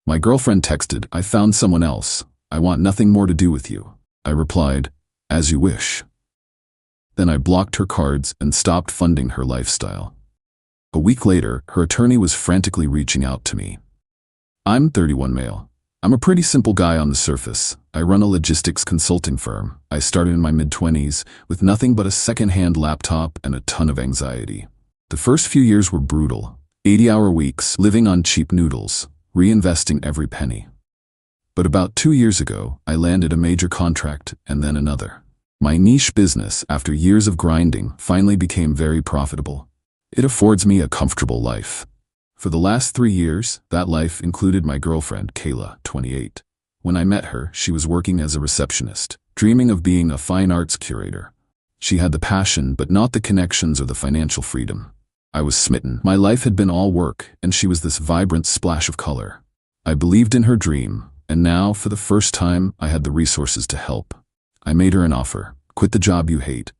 My girlfriend texted, "I found someone else. I want nothing more to do with you." I replied, "As you wish." Then I blocked her cards and stopped funding her lifestyle. A week later, her attorney was frantically reaching out to me. I'm 31 male. I'm a pretty simple guy on the surface. I run a logistics consulting firm. I started in my mid-20s with nothing but a second-hand laptop and a ton of anxiety. The first few years were brutal. 80-hour weeks, living on cheap noodles, reinvesting every penny. But about 2 years ago, I landed a major contract and then another. My niche business, after years of grinding, finally became very profitable. It affords me a comfortable life. For the last 3 years, that life included my girlfriend, Kayla, 28. When I met her, she was working as a receptionist, dreaming of being a fine arts curator. She had the passion, but not the connections or the financial freedom. I was smitten. My life had been all work, and she was this vibrant splash of color. I believed in her dream, and now, for the first time, I had the resources to help. I made her an offer. Quit the job you hate.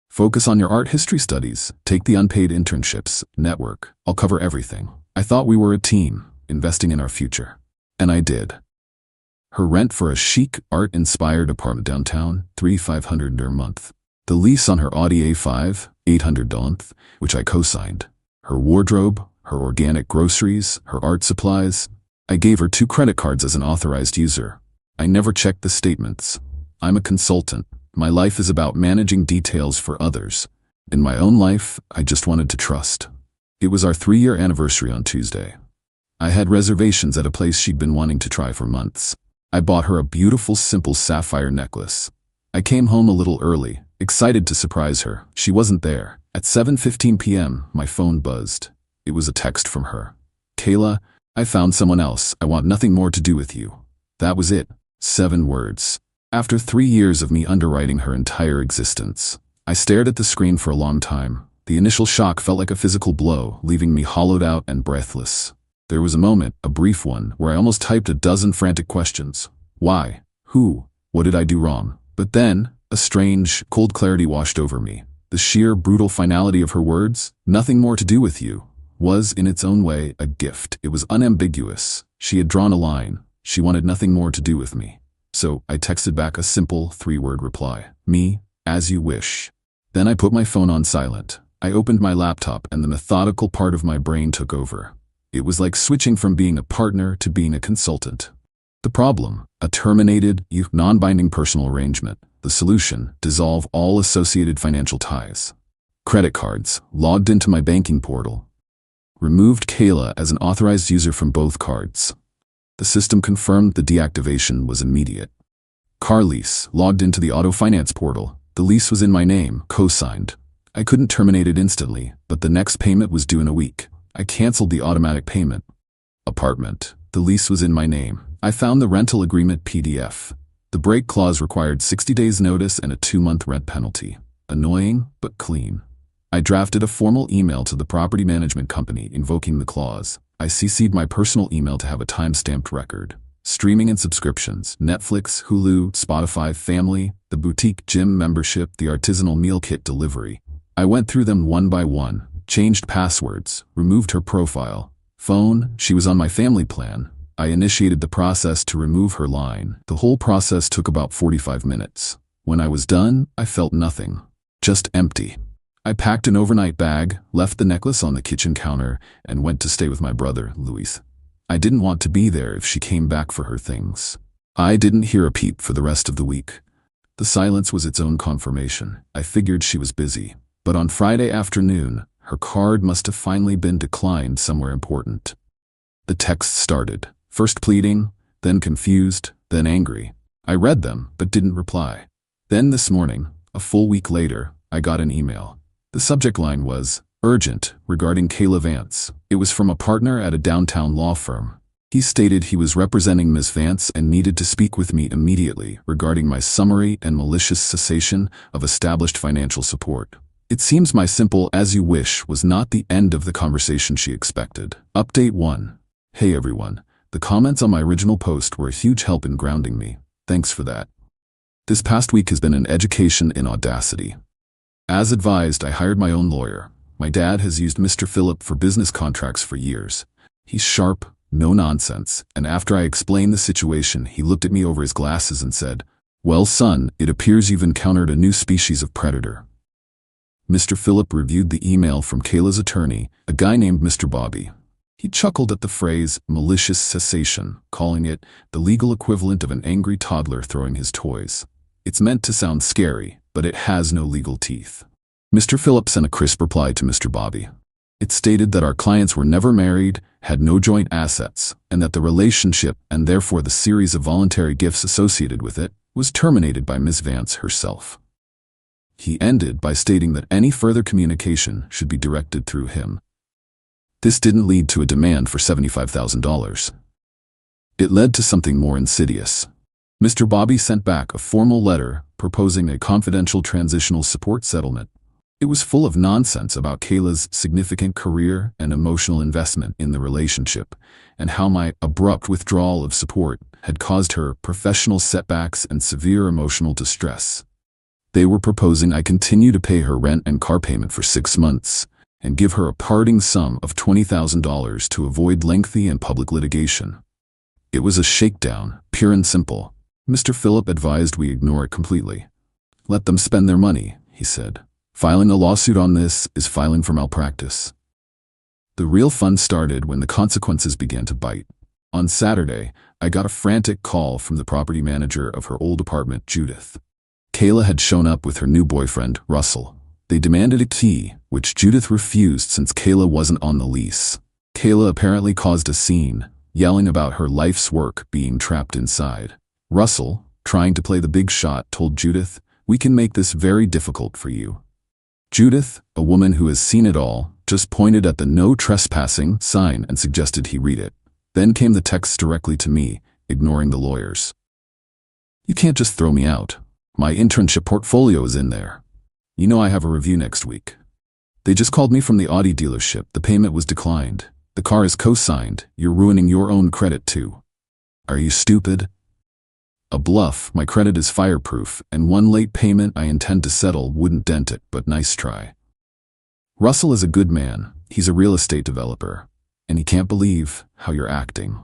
Focus on your art history studies. Take the unpaid internships. Network. I'll cover everything. I thought we were a team, investing in our future. And I did. Her rent for a chic, art-inspired apartment downtown, $3,500 a month. The lease on her Audi A5, $800 a month, which I co-signed. Her wardrobe, her organic groceries, her art supplies. I gave her 2 credit cards as an authorized user. I never checked the statements. I'm a consultant. My life is about managing details for others. In my own life, I just wanted to trust. It was our 3-year anniversary on Tuesday. I had reservations at a place she'd been wanting to try for months. I bought her a beautiful, simple sapphire necklace. I came home a little early, excited to surprise her. She wasn't there. At 7:15 p.m., my phone buzzed. It was a text from her. "Kayla, I found someone else. I want nothing more to do with you." That was it. 7 words. After 3 years of me underwriting her entire existence, I stared at the screen for a long time. The initial shock felt like a physical blow, leaving me hollowed out and breathless. There was a moment, a brief one, where I almost typed a dozen frantic questions. Why? Who? What did I do wrong? But then, a strange, cold clarity washed over me. The sheer, brutal finality of her words, "Nothing more to do with you," was, in its own way, a gift. It was unambiguous. She had drawn a line. She wanted nothing more to do with me. So I texted back a simple 3-word reply. Me, as you wish. Then I put my phone on silent. I opened my laptop and the methodical part of my brain took over. It was like switching from being a partner to being a consultant. The problem, a terminated, non-binding personal arrangement. The solution, dissolve all associated financial ties. Credit cards, logged into my banking portal. Removed Kayla as an authorized user from both cards. The system confirmed the deactivation was immediate. Car lease, logged into the auto finance portal. The lease was in my name, co-signed. I couldn't terminate it instantly, but the next payment was due in a week. I canceled the automatic payment. Apartment, the lease was in my name. I found the rental agreement PDF. The break clause required 60 days notice and a 2-month rent penalty. Annoying, but clean. I drafted a formal email to the property management company invoking the clause. I CC'd my personal email to have a time-stamped record. Streaming and subscriptions, Netflix, Hulu, Spotify, Family, the boutique gym membership, the artisanal meal kit delivery. I went through them one by one, changed passwords, removed her profile. Phone, she was on my family plan. I initiated the process to remove her line. The whole process took about 45 minutes. When I was done, I felt nothing. Just empty. I packed an overnight bag, left the necklace on the kitchen counter, and went to stay with my brother, Luis. I didn't want to be there if she came back for her things. I didn't hear a peep for the rest of the week. The silence was its own confirmation. I figured she was busy. But on Friday afternoon, her card must have finally been declined somewhere important. The text started, first pleading, then confused, then angry. I read them, but didn't reply. Then this morning, a full week later, I got an email. The subject line was, "Urgent, regarding Kayla Vance." It was from a partner at a downtown law firm. He stated he was representing Ms. Vance and needed to speak with me immediately regarding my summary and malicious cessation of established financial support. It seems my simple "as you wish" was not the end of the conversation she expected. Update 1. Hey everyone. The comments on my original post were a huge help in grounding me. Thanks for that. This past week has been an education in audacity. As advised, I hired my own lawyer. My dad has used Mr. Phillip for business contracts for years. He's sharp, No nonsense, and after I explained the situation, he looked at me over his glasses and said, "Well, son, it appears you've encountered a new species of predator." Mr. Phillip reviewed the email from Kayla's attorney, a guy named Mr. Bobby. He chuckled at the phrase malicious cessation, calling it the legal equivalent of an angry toddler throwing his toys. It's meant to sound scary, but it has no legal teeth. Mr. Phillip sent a crisp reply to Mr. Bobby. It stated that our clients were never married, had no joint assets, and that the relationship, and therefore the series of voluntary gifts associated with it, was terminated by Ms. Vance herself. He ended by stating that any further communication should be directed through him. This didn't lead to a demand for $75,000. It led to something more insidious. Mr. Bobby sent back a formal letter proposing a confidential transitional support settlement. It was full of nonsense about Kayla's significant career and emotional investment in the relationship, and how my abrupt withdrawal of support had caused her professional setbacks and severe emotional distress. They were proposing I continue to pay her rent and car payment for 6 months, and give her a parting sum of $20,000 to avoid lengthy and public litigation. It was a shakedown, pure and simple. Mr. Phillip advised we ignore it completely. "Let them spend their money," he said. "Filing a lawsuit on this is filing for malpractice." The real fun started when the consequences began to bite. On Saturday, I got a frantic call from the property manager of her old apartment, Judith. Kayla had shown up with her new boyfriend, Russell. They demanded a key, which Judith refused since Kayla wasn't on the lease. Kayla apparently caused a scene, yelling about her life's work being trapped inside. Russell, trying to play the big shot, told Judith, "We can make this very difficult for you." Judith, a woman who has seen it all, just pointed at the "no trespassing" sign and suggested he read it. Then came the text directly to me, ignoring the lawyers. "You can't just throw me out. My internship portfolio is in there. You know I have a review next week. They just called me from the Audi dealership. The payment was declined. The car is co-signed. You're ruining your own credit too. Are you stupid?" A bluff. My credit is fireproof, and one late payment I intend to settle wouldn't dent it, but nice try. Russell is a good man. He's a real estate developer, and he can't believe how you're acting.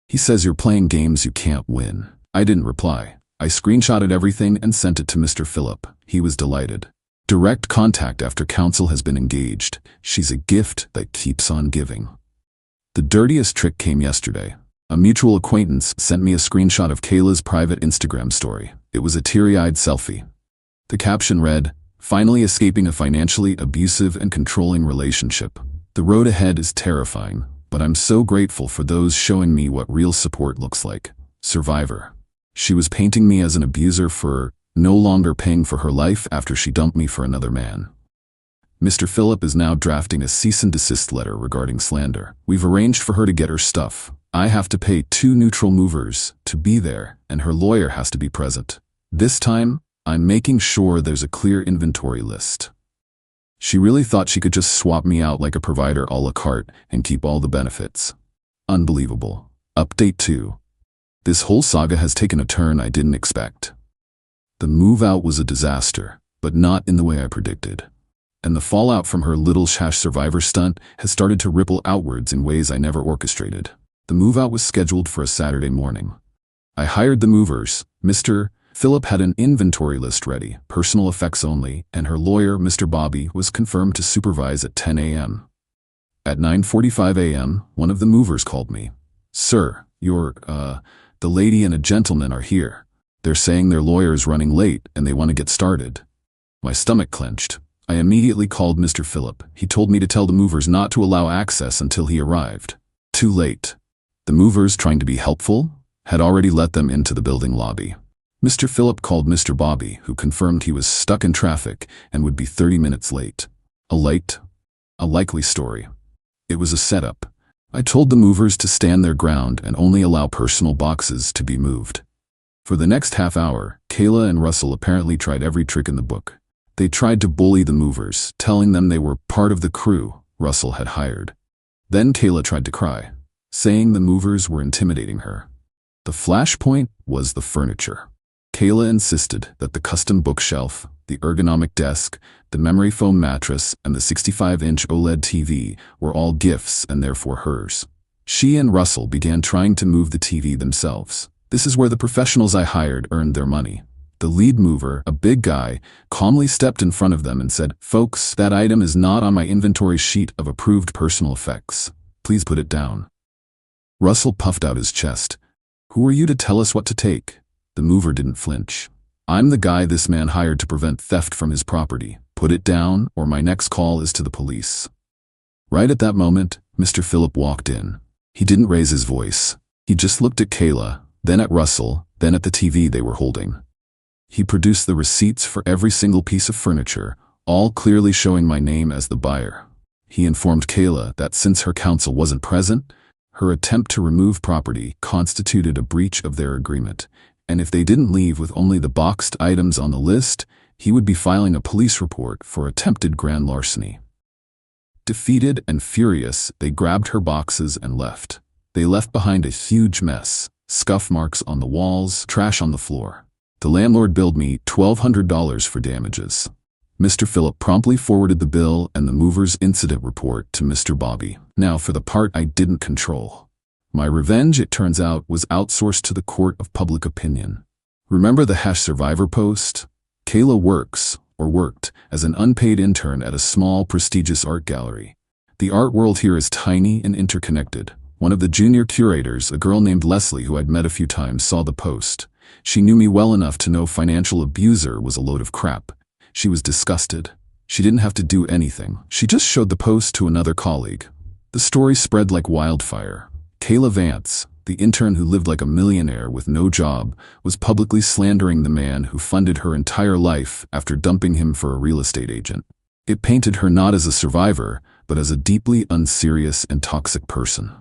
He says you're playing games you can't win. I didn't reply. I screenshotted everything and sent it to Mr. Phillip. He was delighted. Direct contact after counsel has been engaged. She's a gift that keeps on giving. The dirtiest trick came yesterday. A mutual acquaintance sent me a screenshot of Kayla's private Instagram story. It was a teary-eyed selfie. The caption read, "Finally escaping a financially abusive and controlling relationship. The road ahead is terrifying, but I'm so grateful for those showing me what real support looks like. Survivor." She was painting me as an abuser for no longer paying for her life after she dumped me for another man. Mr. Phillip is now drafting a cease and desist letter regarding slander. We've arranged for her to get her stuff. I have to pay 2 neutral movers to be there, and her lawyer has to be present. This time, I'm making sure there's a clear inventory list. She really thought she could just swap me out like a provider a la carte and keep all the benefits. Unbelievable. Update 2. This whole saga has taken a turn I didn't expect. The move out was a disaster, but not in the way I predicted. And the fallout from her little Shash Survivor stunt has started to ripple outwards in ways I never orchestrated. The move-out was scheduled for a Saturday morning. I hired the movers. Mr. Phillip had an inventory list ready, personal effects only, and her lawyer, Mr. Bobby, was confirmed to supervise at 10 a.m. At 9:45 a.m., one of the movers called me. "Sir, the lady and a gentleman are here. They're saying their lawyer is running late and they want to get started." My stomach clenched. I immediately called Mr. Phillip. He told me to tell the movers not to allow access until he arrived. Too late. The movers, trying to be helpful, had already let them into the building lobby. Mr. Phillip called Mr. Bobby, who confirmed he was stuck in traffic and would be 30 minutes late. A likely story. It was a setup. I told the movers to stand their ground and only allow personal boxes to be moved. For the next half hour, Kayla and Russell apparently tried every trick in the book. They tried to bully the movers, telling them they were part of the crew Russell had hired. Then Kayla tried to cry, saying the movers were intimidating her. The flashpoint was the furniture. Kayla insisted that the custom bookshelf, the ergonomic desk, the memory foam mattress, and the 65-inch OLED TV were all gifts and therefore hers. She and Russell began trying to move the TV themselves. This is where the professionals I hired earned their money. The lead mover, a big guy, calmly stepped in front of them and said, "Folks, that item is not on my inventory sheet of approved personal effects. Please put it down." Russell puffed out his chest. "Who are you to tell us what to take?" The mover didn't flinch. "I'm the guy this man hired to prevent theft from his property. Put it down, or my next call is to the police." Right at that moment, Mr. Phillip walked in. He didn't raise his voice. He just looked at Kayla, then at Russell, then at the TV they were holding. He produced the receipts for every single piece of furniture, all clearly showing my name as the buyer. He informed Kayla that since her counsel wasn't present, her attempt to remove property constituted a breach of their agreement, and if they didn't leave with only the boxed items on the list, he would be filing a police report for attempted grand larceny. Defeated and furious, they grabbed her boxes and left. They left behind a huge mess, scuff marks on the walls, trash on the floor. The landlord billed me $1,200 for damages. Mr. Phillip promptly forwarded the bill and the mover's incident report to Mr. Bobby. Now for the part I didn't control. My revenge, it turns out, was outsourced to the court of public opinion. Remember the #survivor post? Kayla worked as an unpaid intern at a small, prestigious art gallery. The art world here is tiny and interconnected. One of the junior curators, a girl named Leslie who I'd met a few times, saw the post. She knew me well enough to know financial abuser was a load of crap. She was disgusted. She didn't have to do anything. She just showed the post to another colleague. The story spread like wildfire. Kayla Vance, the intern who lived like a millionaire with no job, was publicly slandering the man who funded her entire life after dumping him for a real estate agent. It painted her not as a survivor, but as a deeply unserious and toxic person.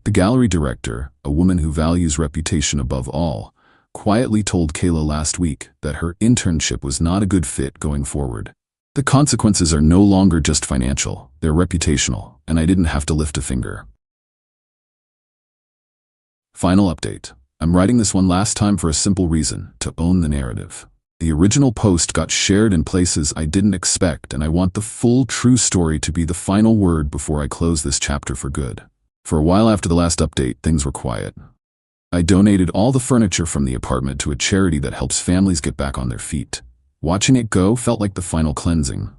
The gallery director, a woman who values reputation above all, quietly told Kayla last week that her internship was not a good fit going forward. The consequences are no longer just financial, they're reputational, and I didn't have to lift a finger. Final update. I'm writing this one last time for a simple reason: to own the narrative. The original post got shared in places I didn't expect, and I want the full, true story to be the final word before I close this chapter for good. For a while after the last update, things were quiet. I donated all the furniture from the apartment to a charity that helps families get back on their feet. Watching it go felt like the final cleansing.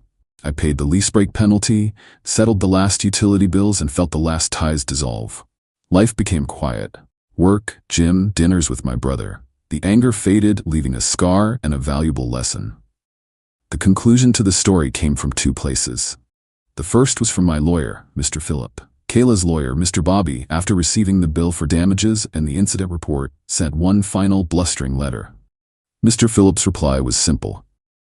I paid the lease break penalty, settled the last utility bills, and felt the last ties dissolve. Life became quiet. Work, gym, dinners with my brother. The anger faded, leaving a scar and a valuable lesson. The conclusion to the story came from two places. The first was from my lawyer, Mr. Phillip. Kayla's lawyer, Mr. Bobby, after receiving the bill for damages and the incident report, sent one final blustering letter. Mr. Phillip's reply was simple.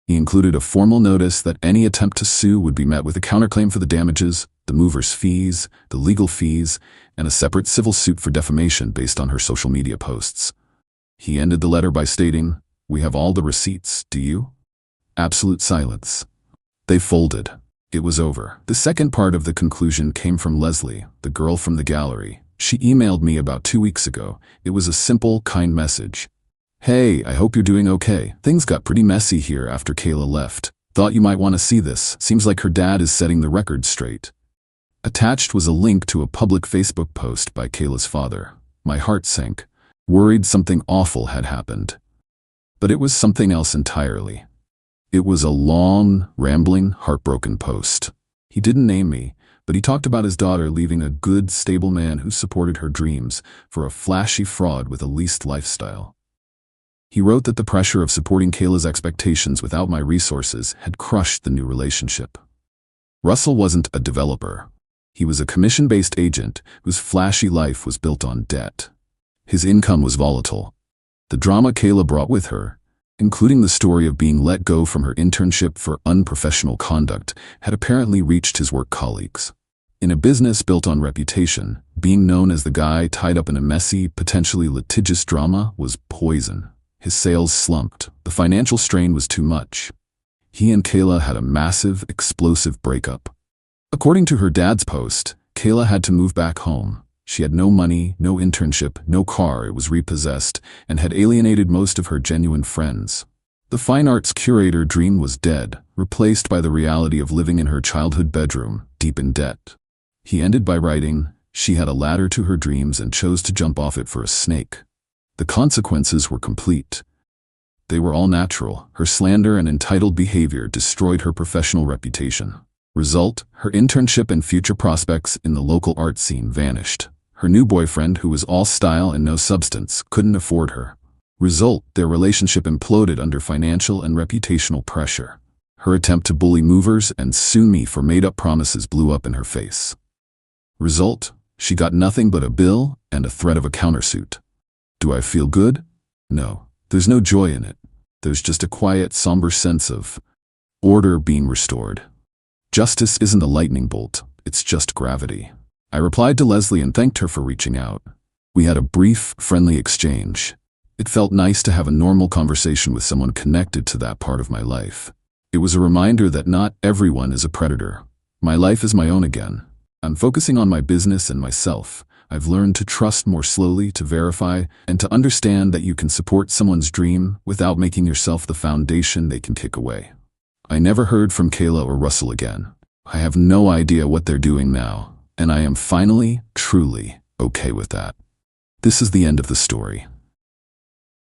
He included a formal notice that any attempt to sue would be met with a counterclaim for the damages, the mover's fees, the legal fees, and a separate civil suit for defamation based on her social media posts. He ended the letter by stating, "We have all the receipts, do you?" Absolute silence. They folded. It was over. The second part of the conclusion came from Leslie, the girl from the gallery. She emailed me about 2 weeks ago. It was a simple, kind message. "Hey, I hope you're doing okay. Things got pretty messy here after Kayla left. Thought you might want to see this. Seems like her dad is setting the record straight." Attached was a link to a public Facebook post by Kayla's father. My heart sank, worried something awful had happened. But it was something else entirely. It was a long, rambling, heartbroken post. He didn't name me, but he talked about his daughter leaving a good, stable man who supported her dreams for a flashy fraud with a leased lifestyle. He wrote that the pressure of supporting Kayla's expectations without my resources had crushed the new relationship. Russell wasn't a developer. He was a commission-based agent whose flashy life was built on debt. His income was volatile. The drama Kayla brought with her, including the story of being let go from her internship for unprofessional conduct, had apparently reached his work colleagues. In a business built on reputation, being known as the guy tied up in a messy, potentially litigious drama was poison. His sales slumped. The financial strain was too much. He and Kayla had a massive, explosive breakup. According to her dad's post, Kayla had to move back home. She had no money, no internship, no car, it was repossessed, and had alienated most of her genuine friends. The fine arts curator dream was dead, replaced by the reality of living in her childhood bedroom, deep in debt. He ended by writing, She had a ladder to her dreams and chose to jump off it for a snake. The consequences were complete. They were all natural. Her slander and entitled behavior destroyed her professional reputation. Result, her internship and future prospects in the local art scene vanished. Her new boyfriend, who was all style and no substance, couldn't afford her. Result, their relationship imploded under financial and reputational pressure. Her attempt to bully movers and sue me for made-up promises blew up in her face. Result, she got nothing but a bill and a threat of a countersuit. Do I feel good? No. There's no joy in it. There's just a quiet, somber sense of order being restored. Justice isn't a lightning bolt, it's just gravity. I replied to Leslie and thanked her for reaching out. We had a brief, friendly exchange. It felt nice to have a normal conversation with someone connected to that part of my life. It was a reminder that not everyone is a predator. My life is my own again. I'm focusing on my business and myself. I've learned to trust more slowly, to verify, and to understand that you can support someone's dream without making yourself the foundation they can kick away. I never heard from Kayla or Russell again. I have no idea what they're doing now, and I am finally, truly okay with that. This is the end of the story.